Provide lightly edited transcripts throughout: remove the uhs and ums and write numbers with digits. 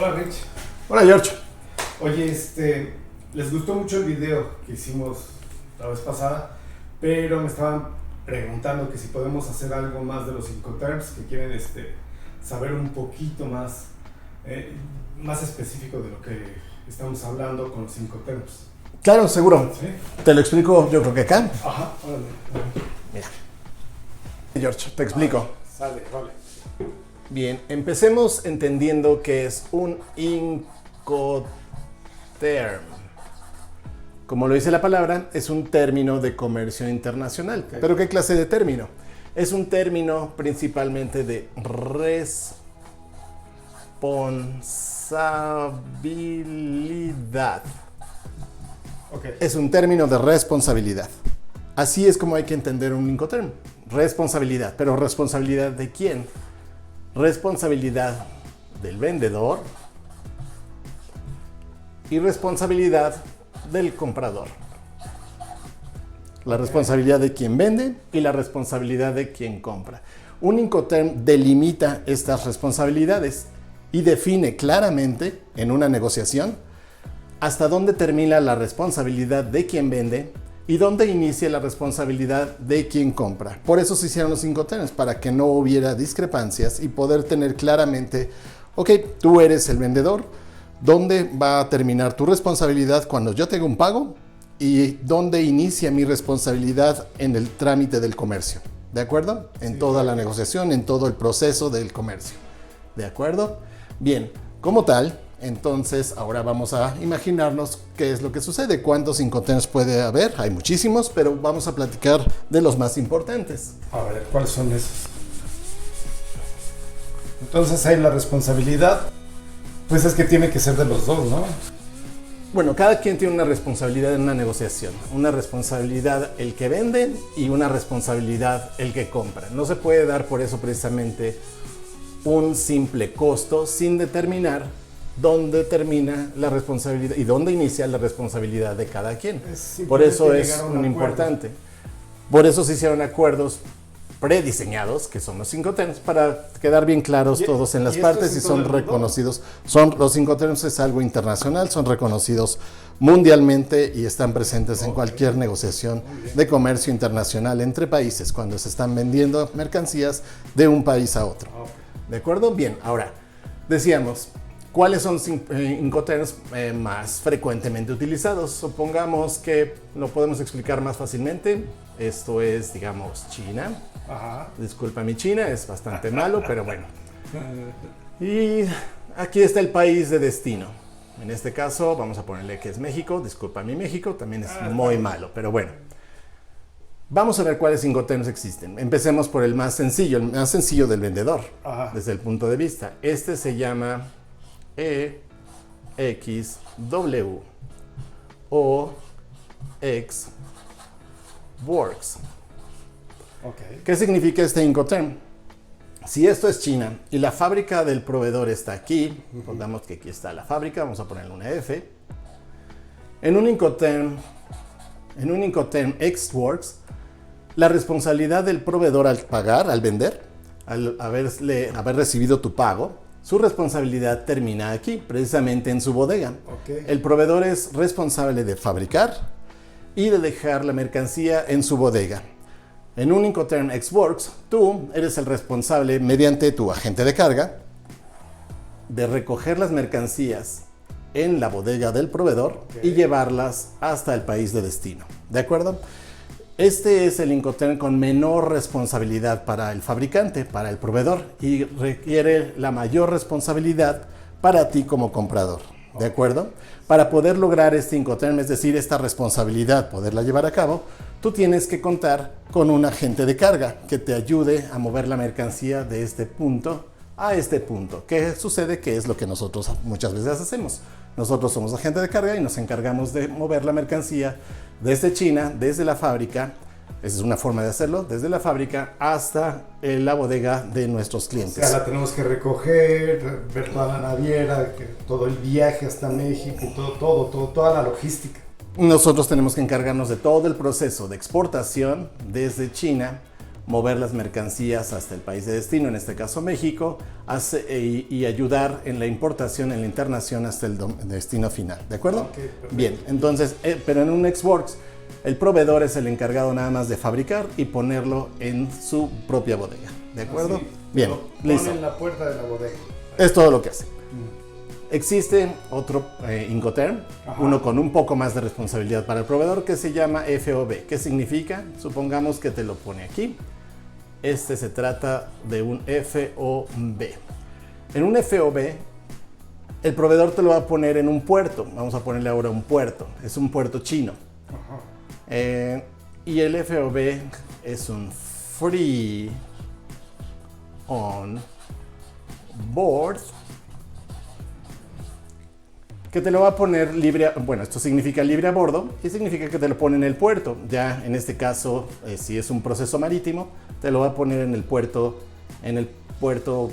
Hola Rich. Hola George. Oye, les gustó mucho el video que hicimos la vez pasada, pero me estaban preguntando que si podemos hacer algo más de los Incoterms, que quieren saber un poquito más, más específico de lo que estamos hablando con los Incoterms. Claro, seguro. ¿Sí? Te lo explico yo creo que acá. Ajá, órale. Mira. George, te explico. Sale, vale. Bien, empecemos entendiendo que es un Incoterm. Como lo dice la palabra, es un término de comercio internacional. Okay. ¿Pero qué clase de término? Es un término principalmente de responsabilidad. Okay. Es un término de responsabilidad. Así es como hay que entender un Incoterm. Responsabilidad. ¿Pero responsabilidad de quién? Responsabilidad del vendedor y responsabilidad del comprador. La responsabilidad de quien vende y la responsabilidad de quien compra. Un Incoterm delimita estas responsabilidades y define claramente en una negociación hasta dónde termina la responsabilidad de quien vende y dónde inicia la responsabilidad de quien compra. Por eso se hicieron los Incoterms, para que no hubiera discrepancias y poder tener claramente, ok, tú eres el vendedor, dónde va a terminar tu responsabilidad cuando yo tenga un pago y dónde inicia mi responsabilidad en el trámite del comercio. ¿De acuerdo? En toda la negociación, en todo el proceso del comercio. ¿De acuerdo? Bien, como tal, entonces ahora vamos a imaginarnos qué es lo que sucede, cuántos Incoterms puede haber. Hay muchísimos, pero vamos a platicar de los más importantes. A ver, ¿cuáles son esos? Entonces hay la responsabilidad, pues es que tiene que ser de los dos, ¿no? Bueno, cada quien tiene una responsabilidad en una negociación. Una responsabilidad el que vende y una responsabilidad el que compra. No se puede dar por eso precisamente un simple costo sin determinar dónde termina la responsabilidad y dónde inicia la responsabilidad de cada quien. Por eso es un importante. Por eso se hicieron acuerdos prediseñados, que son los Incoterms, para quedar bien claros todos en las partes y son reconocidos. Los Incoterms es algo internacional, son reconocidos mundialmente y están presentes en cualquier negociación de comercio internacional entre países cuando se están vendiendo mercancías de un país a otro. ¿De acuerdo? Bien, ahora decíamos, ¿cuáles son Incoterms más frecuentemente utilizados? Supongamos que lo podemos explicar más fácilmente. Esto es, digamos, China. Ajá. Disculpa mi China, es bastante malo, pero bueno. Y aquí está el país de destino. En este caso, vamos a ponerle que es México. Disculpa mi México, también es muy malo, pero bueno. Vamos a ver cuáles Incoterms existen. Empecemos por el más sencillo del vendedor, desde el punto de vista. Este se llama EXW o Ex Works. Okay. ¿Qué significa este Incoterm? Si esto es China y la fábrica del proveedor está aquí, pongamos que aquí está la fábrica, vamos a ponerle una F. En un Incoterm Ex Works, la responsabilidad del proveedor al pagar, al vender, al haber recibido tu pago, su responsabilidad termina aquí, precisamente en su bodega. Okay. El proveedor es responsable de fabricar y de dejar la mercancía en su bodega. En un Incoterm Ex Works, tú eres el responsable, mediante tu agente de carga, de recoger las mercancías en la bodega del proveedor y llevarlas hasta el país de destino. ¿De acuerdo? Este es el Incoterm con menor responsabilidad para el fabricante, para el proveedor, y requiere la mayor responsabilidad para ti como comprador. ¿De acuerdo? Para poder lograr este Incoterm, es decir, esta responsabilidad, poderla llevar a cabo, tú tienes que contar con un agente de carga que te ayude a mover la mercancía de este punto a este punto. ¿Qué sucede? Que es lo que nosotros muchas veces hacemos. Nosotros somos agente de carga y nos encargamos de mover la mercancía desde China, desde la fábrica. Esa es una forma de hacerlo, desde la fábrica hasta la bodega de nuestros clientes. O sea, la tenemos que recoger, ver toda la naviera, todo el viaje hasta México, toda la logística. Nosotros tenemos que encargarnos de todo el proceso de exportación desde China, mover las mercancías hasta el país de destino, en este caso México, y ayudar en la importación, en la internación hasta el destino final, ¿de acuerdo? Okay, bien, entonces, pero en un Xworks, el proveedor es el encargado nada más de fabricar y ponerlo en su propia bodega, ¿de acuerdo? Así, bien, listo. Pone en la puerta de la bodega. Es todo lo que hace. Existe otro Incoterm, uno con un poco más de responsabilidad para el proveedor, que se llama FOB. ¿Qué significa? Supongamos que te lo pone aquí. Este se trata de un FOB. En un FOB, el proveedor te lo va a poner en un puerto. Vamos a ponerle ahora un puerto. Es un puerto chino. Y el FOB es un Free On Board, que te lo va a poner libre. Bueno, esto significa libre a bordo y significa que te lo pone en el puerto. Ya en este caso, si es un proceso marítimo, te lo va a poner en el puerto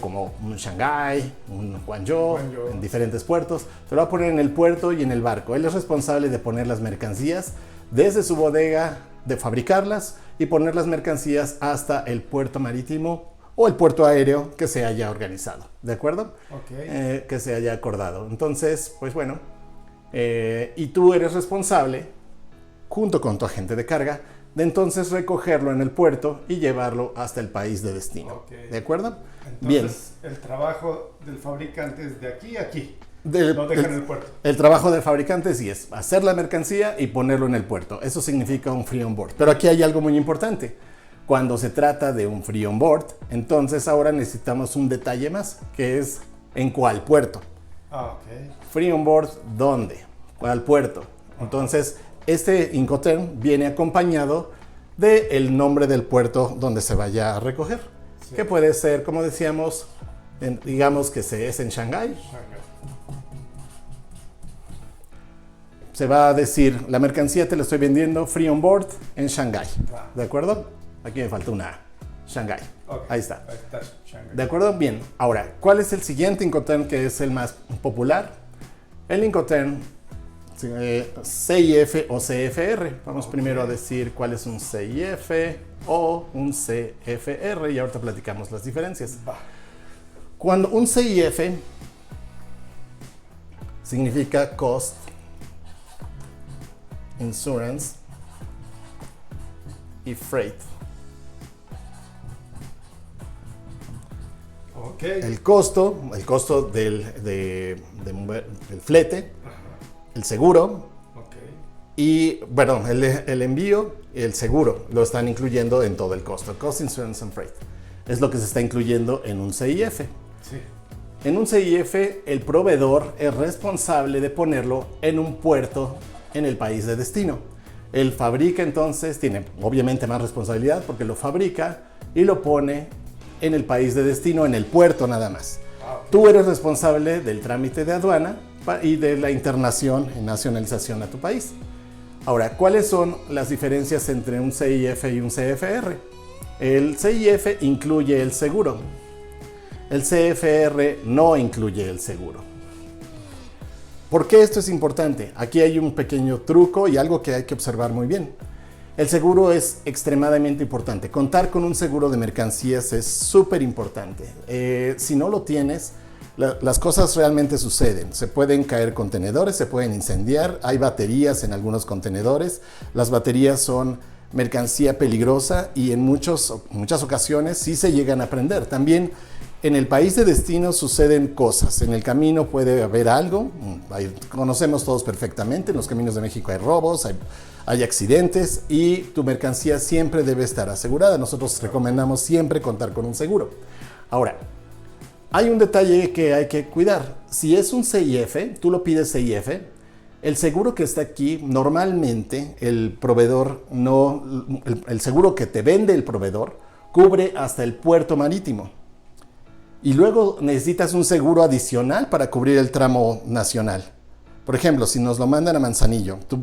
como un Shanghái, un Guangzhou, en diferentes puertos. Te lo va a poner en el puerto y en el barco. Él es responsable de poner las mercancías desde su bodega, de fabricarlas y poner las mercancías hasta el puerto marítimo o el puerto aéreo que se haya organizado, ¿de acuerdo? Okay. Que se haya acordado. Entonces, pues bueno, y tú eres responsable, junto con tu agente de carga, de entonces recogerlo en el puerto y llevarlo hasta el país de destino, Okay. ¿de acuerdo? Entonces, bien. El trabajo del fabricante es de aquí a aquí. Lo dejan en el puerto. El trabajo del fabricante sí es hacer la mercancía y ponerlo en el puerto. Eso significa un free on board. Pero aquí hay algo muy importante. Cuando se trata de un free on board, entonces ahora necesitamos un detalle más, que es en cuál puerto. Okay. Free on board, ¿dónde? ¿Cuál puerto? Entonces, este Incoterm viene acompañado del nombre del puerto donde se vaya a recoger. Sí. Que puede ser, como decíamos, digamos que es en Shanghái. Se va a decir, la mercancía te la estoy vendiendo free on board en Shanghái. ¿De acuerdo? Aquí me falta una A. Shanghái. Okay. Ahí está. Shanghái. ¿De acuerdo? Bien. Ahora, ¿cuál es el siguiente Incoterm que es el más popular? El Incoterm CIF o CFR. Vamos primero a decir cuál es un CIF o un CFR y ahorita platicamos las diferencias. Cuando un CIF significa Cost, Insurance y Freight. Okay. El costo del flete, el seguro, y bueno, el envío y el seguro lo están incluyendo en todo el costo. Cost, Insurance and Freight es lo que se está incluyendo en un CIF. Sí. En un CIF, el proveedor es responsable de ponerlo en un puerto en el país de destino. Él fabrica, entonces tiene obviamente más responsabilidad porque lo fabrica y lo pone en el país de destino, en el puerto nada más. Tú eres responsable del trámite de aduana y de la internación y nacionalización a tu país. Ahora, ¿cuáles son las diferencias entre un CIF y un CFR? El CIF incluye el seguro. El CFR no incluye el seguro. ¿Por qué esto es importante? Aquí hay un pequeño truco y algo que hay que observar muy bien. El seguro es extremadamente importante. Contar con un seguro de mercancías es súper importante. Si no lo tienes, las cosas realmente suceden. Se pueden caer contenedores, se pueden incendiar, hay baterías en algunos contenedores. Las baterías son mercancía peligrosa y en muchas ocasiones sí se llegan a prender. También en el país de destino suceden cosas. En el camino puede haber algo. Conocemos todos perfectamente. En los caminos de México hay robos, hay accidentes y tu mercancía siempre debe estar asegurada. Nosotros recomendamos siempre contar con un seguro. Ahora, hay un detalle que hay que cuidar. Si es un CIF, tú lo pides CIF, el seguro que está aquí, normalmente el proveedor el seguro que te vende el proveedor cubre hasta el puerto marítimo. Y luego necesitas un seguro adicional para cubrir el tramo nacional. Por ejemplo, si nos lo mandan a Manzanillo, tú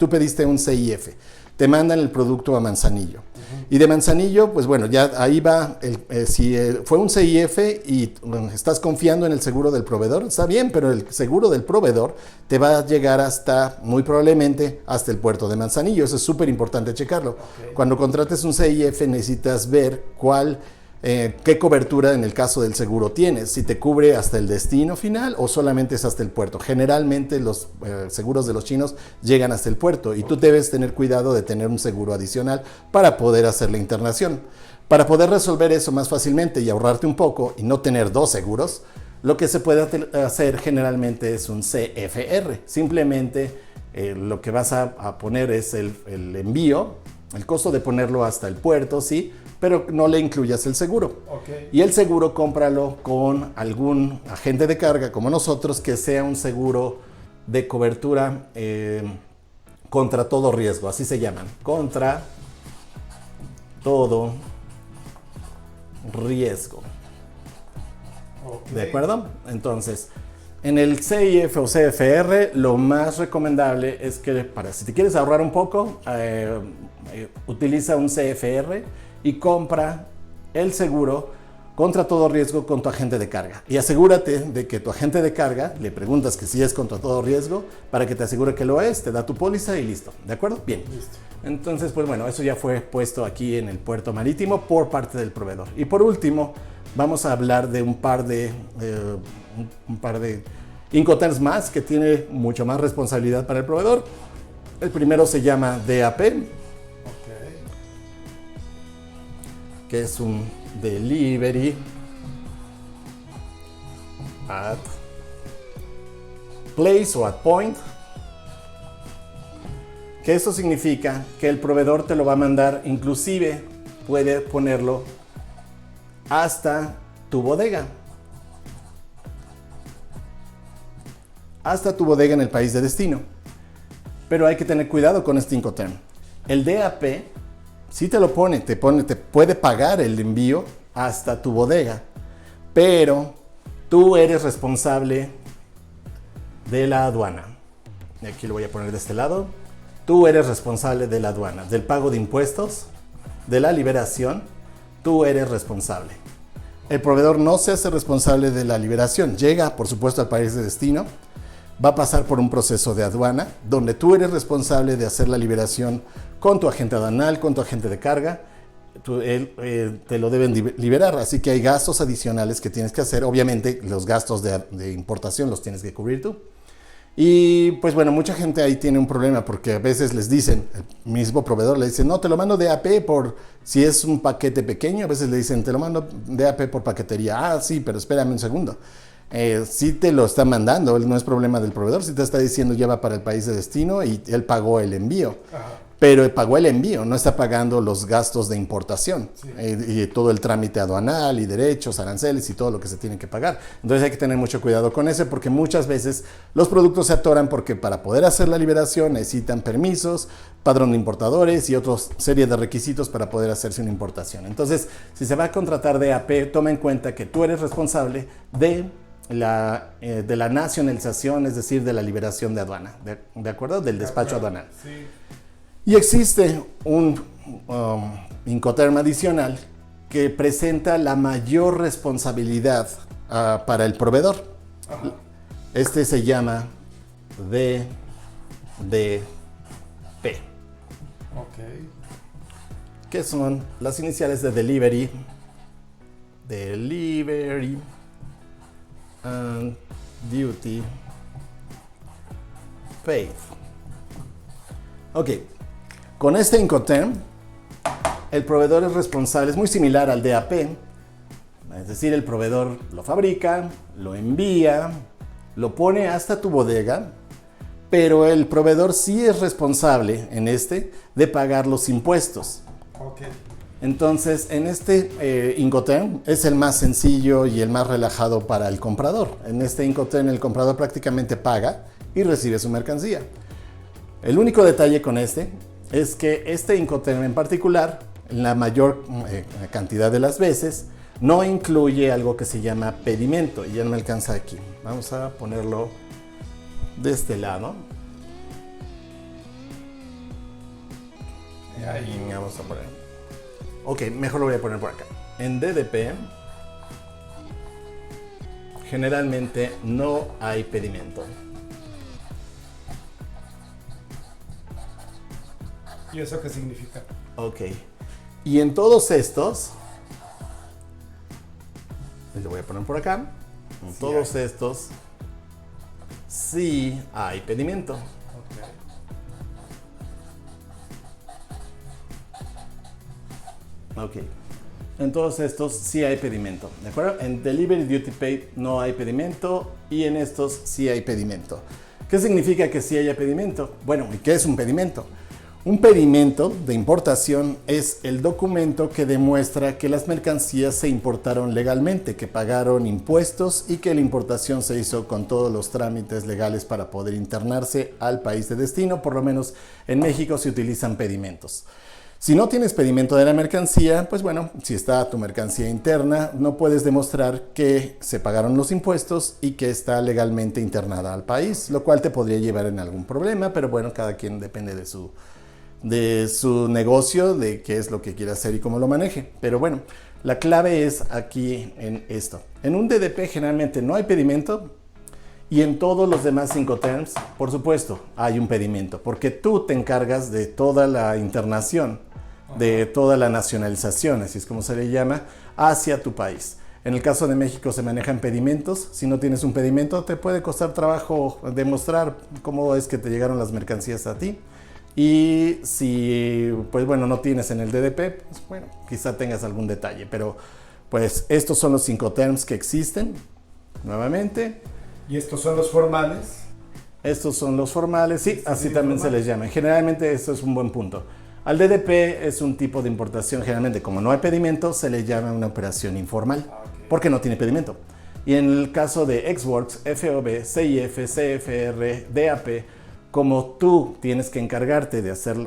pediste un CIF. te mandan el producto a Manzanillo. Y de Manzanillo, pues bueno, ya ahí va, si fue un CIF y bueno, estás confiando en el seguro del proveedor, está bien, pero el seguro del proveedor te va a llegar hasta, muy probablemente, hasta el puerto de Manzanillo. Eso es súper importante checarlo. Okay. Cuando contrates un CIF necesitas ver qué cobertura en el caso del seguro tienes, si te cubre hasta el destino final o solamente es hasta el puerto. Generalmente los seguros de los chinos llegan hasta el puerto y tú debes tener cuidado de tener un seguro adicional para poder hacer la internación. Para poder resolver eso más fácilmente y ahorrarte un poco y no tener dos seguros, lo que se puede hacer generalmente es un CFR. Simplemente lo que vas a poner es el envío, el costo de ponerlo hasta el puerto, sí, pero no le incluyas el seguro. Okay. Y el seguro cómpralo con algún agente de carga como nosotros que sea un seguro de cobertura contra todo riesgo, así se llaman, contra todo riesgo. Okay. ¿De acuerdo? Entonces, en el CIF o CFR lo más recomendable es que si te quieres ahorrar un poco, utiliza un CFR y compra el seguro contra todo riesgo con tu agente de carga. Y asegúrate de que tu agente de carga, le preguntas que si es contra todo riesgo, para que te asegure que lo es, te da tu póliza y listo. ¿De acuerdo? Bien. Listo. Entonces, pues bueno, eso ya fue puesto aquí en el puerto marítimo por parte del proveedor. Y por último, vamos a hablar de un par de Incoterms más que tiene mucho más responsabilidad para el proveedor. El primero se llama DAP. Que es un Delivery at Place o at Point, que eso significa que el proveedor te lo va a mandar, inclusive puede ponerlo hasta tu bodega. Hasta tu bodega en el país de destino. Pero hay que tener cuidado con este Incoterm. El DAP sí te puede pagar el envío hasta tu bodega, pero tú eres responsable de la aduana. Y aquí lo voy a poner de este lado. Tú eres responsable de la aduana, del pago de impuestos, de la liberación. Tú eres responsable. El proveedor no se hace responsable de la liberación. Llega, por supuesto, al país de destino. Va a pasar por un proceso de aduana donde tú eres responsable de hacer la liberación con tu agente aduanal, con tu agente de carga. Te lo deben liberar, así que hay gastos adicionales que tienes que hacer. Obviamente los gastos de importación los tienes que cubrir tú. Y pues bueno, mucha gente ahí tiene un problema porque a veces les dicen, el mismo proveedor le dice, no, te lo mando de AP por si es un paquete pequeño. A veces le dicen, te lo mando de AP por paquetería. Ah, sí, pero espérame un segundo. Si te lo está mandando, no es problema del proveedor. Si te está diciendo ya va para el país de destino y él pagó el envío. Ajá. Pero pagó el envío, no está pagando los gastos de importación, sí. Y todo el trámite aduanal y derechos, aranceles y todo lo que se tiene que pagar. Entonces hay que tener mucho cuidado con eso porque muchas veces los productos se atoran porque para poder hacer la liberación necesitan permisos, padrón de importadores y otra serie de requisitos para poder hacerse una importación. Entonces, si se va a contratar DAP, toma en cuenta que tú eres responsable de la nacionalización, es decir, de la liberación de aduana, ¿de acuerdo? Del despacho aduanal. Sí. Y existe un Incoterm adicional que presenta la mayor responsabilidad para el proveedor. Ajá. Este se llama DDP. Okay. Que son las iniciales de Delivery and Duty Paid. Ok. Con este Incoterm, el proveedor es responsable, es muy similar al DAP, es decir, el proveedor lo fabrica, lo envía, lo pone hasta tu bodega, pero el proveedor sí es responsable de pagar los impuestos. Okay. Entonces, en este Incoterm es el más sencillo y el más relajado para el comprador. En este Incoterm el comprador prácticamente paga y recibe su mercancía. El único detalle con es que este Incoterm en particular, la mayor cantidad de las veces, no incluye algo que se llama pedimento. Y ya no me alcanza aquí. Vamos a ponerlo de este lado. Ahí. Vamos a poner. Ok, mejor lo voy a poner por acá. En DDP, generalmente no hay pedimento. ¿Y eso qué significa? Ok. Y en todos estos, lo voy a poner por acá. En Sí todos hay. estos, sí hay pedimento. Ok. Ok. En todos estos sí hay pedimento, ¿de acuerdo? En Delivery Duty Paid no hay pedimento y en estos sí hay pedimento. ¿Qué significa que sí haya pedimento? Bueno, ¿y qué es un pedimento? Un pedimento de importación es el documento que demuestra que las mercancías se importaron legalmente, que pagaron impuestos y que la importación se hizo con todos los trámites legales para poder internarse al país de destino. Por lo menos en México se utilizan pedimentos. Si no tienes pedimento de la mercancía, pues bueno, si está tu mercancía interna, no puedes demostrar que se pagaron los impuestos y que está legalmente internada al país, lo cual te podría llevar en algún problema, pero bueno, cada quien depende de su negocio, de qué es lo que quiere hacer y cómo lo maneje. Pero bueno, la clave es aquí en esto. En un DDP generalmente no hay pedimento y en todos los demás Incoterms, por supuesto, hay un pedimento, porque tú te encargas de toda la internación, de toda la nacionalización, así es como se le llama, hacia tu país. En el caso de México se manejan pedimentos. Si no tienes un pedimento, te puede costar trabajo demostrar cómo es que te llegaron las mercancías a ti. Y si, pues bueno, no tienes en el DDP, pues bueno, quizá tengas algún detalle. Pero pues estos son los Incoterms que existen, nuevamente. ¿Y estos son los formales? Estos son los formales, sí, ¿Estos así son también se formales? les llama. Generalmente esto es un buen punto. Al DDP es un tipo de importación, generalmente como no hay pedimento, se le llama una operación informal, porque no tiene pedimento. Y en el caso de Xworks, FOB, CIF, CFR, DAP, como tú tienes que encargarte de hacer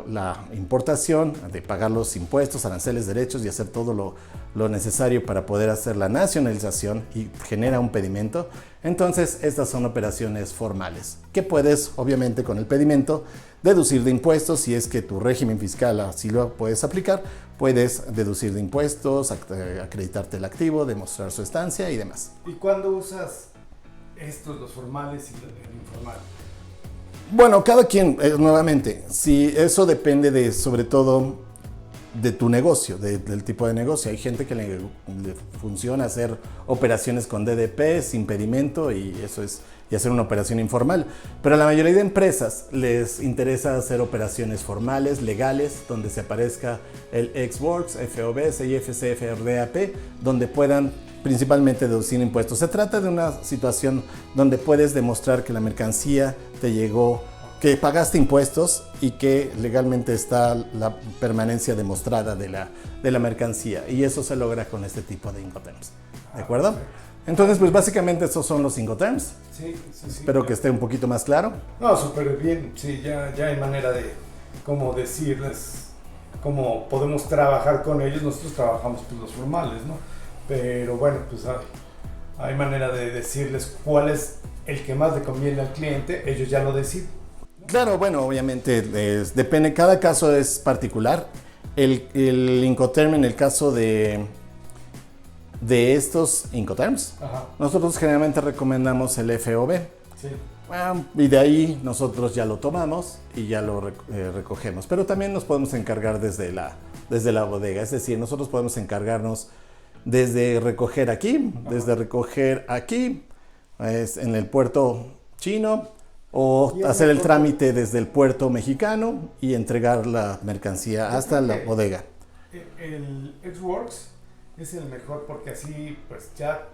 la importación, de pagar los impuestos, aranceles, derechos y hacer todo lo necesario para poder hacer la nacionalización y genera un pedimento, entonces estas son operaciones formales, que puedes, obviamente, con el pedimento, deducir de impuestos. Si es que tu régimen fiscal así lo puedes aplicar, puedes deducir de impuestos, acreditarte el activo, demostrar su estancia y demás. ¿Y cuándo usas estos, los formales y el informal? Bueno, cada quien, nuevamente, si eso depende de, sobre todo, de tu negocio, del tipo de negocio. Hay gente que le funciona hacer operaciones con DDP sin pedimento y eso es, y hacer una operación informal. Pero a la mayoría de empresas les interesa hacer operaciones formales, legales, donde se aparezca el Xworks, FOB, CIF, CFR, DAP, donde puedan principalmente deducir impuestos. Se trata de una situación donde puedes demostrar que la mercancía te llegó, que pagaste impuestos y que legalmente está la permanencia demostrada de la mercancía. Y eso se logra con este tipo de Incoterms. ¿De acuerdo? Entonces, pues básicamente estos son los Incoterms. Sí. Espero que esté un poquito más claro. No, súper bien. Sí, ya hay manera de cómo decirles cómo podemos trabajar con ellos. Nosotros trabajamos pues los formales, ¿no? Pero bueno, pues hay manera de decirles cuál es el que más le conviene al cliente. Ellos ya lo deciden. Claro, bueno, obviamente depende, cada caso es particular. El Incoterm en el caso de estos Incoterms, Ajá. nosotros generalmente recomendamos el FOB. Sí. Y de ahí nosotros ya lo tomamos y ya lo recogemos. Pero también nos podemos encargar desde la bodega. Es decir, nosotros podemos encargarnos desde recoger aquí, en el puerto chino, o hacer el trámite desde el puerto mexicano y entregar la mercancía hasta la bodega. El Xworks es el mejor porque así pues ya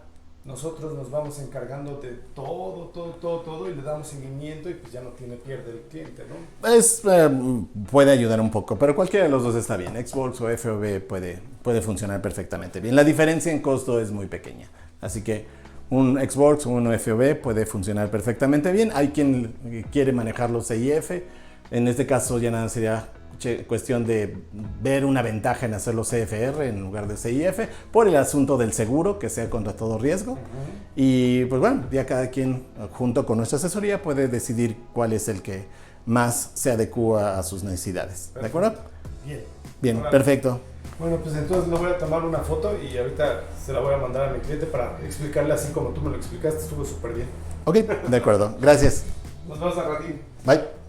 nosotros nos vamos encargando de todo y le damos seguimiento y pues ya no pierde el cliente, ¿no? Puede ayudar un poco, pero cualquiera de los dos está bien. Xworks o FOB puede funcionar perfectamente bien. La diferencia en costo es muy pequeña, así que un Xworks o un FOB puede funcionar perfectamente bien. Hay quien quiere manejar los CIF. En este caso ya nada sería cuestión de ver una ventaja en hacerlo CFR en lugar de CIF por el asunto del seguro, que sea contra todo riesgo. Y pues bueno, ya cada quien junto con nuestra asesoría puede decidir cuál es el que más se adecua a sus necesidades. ¿De acuerdo? Bien. Bien, Ahora, perfecto. bueno, pues entonces me voy a tomar una foto y ahorita se la voy a mandar a mi cliente para explicarle así como tú me lo explicaste. Estuvo súper bien. Ok, de acuerdo. Gracias. Nos vemos a ratín. Bye.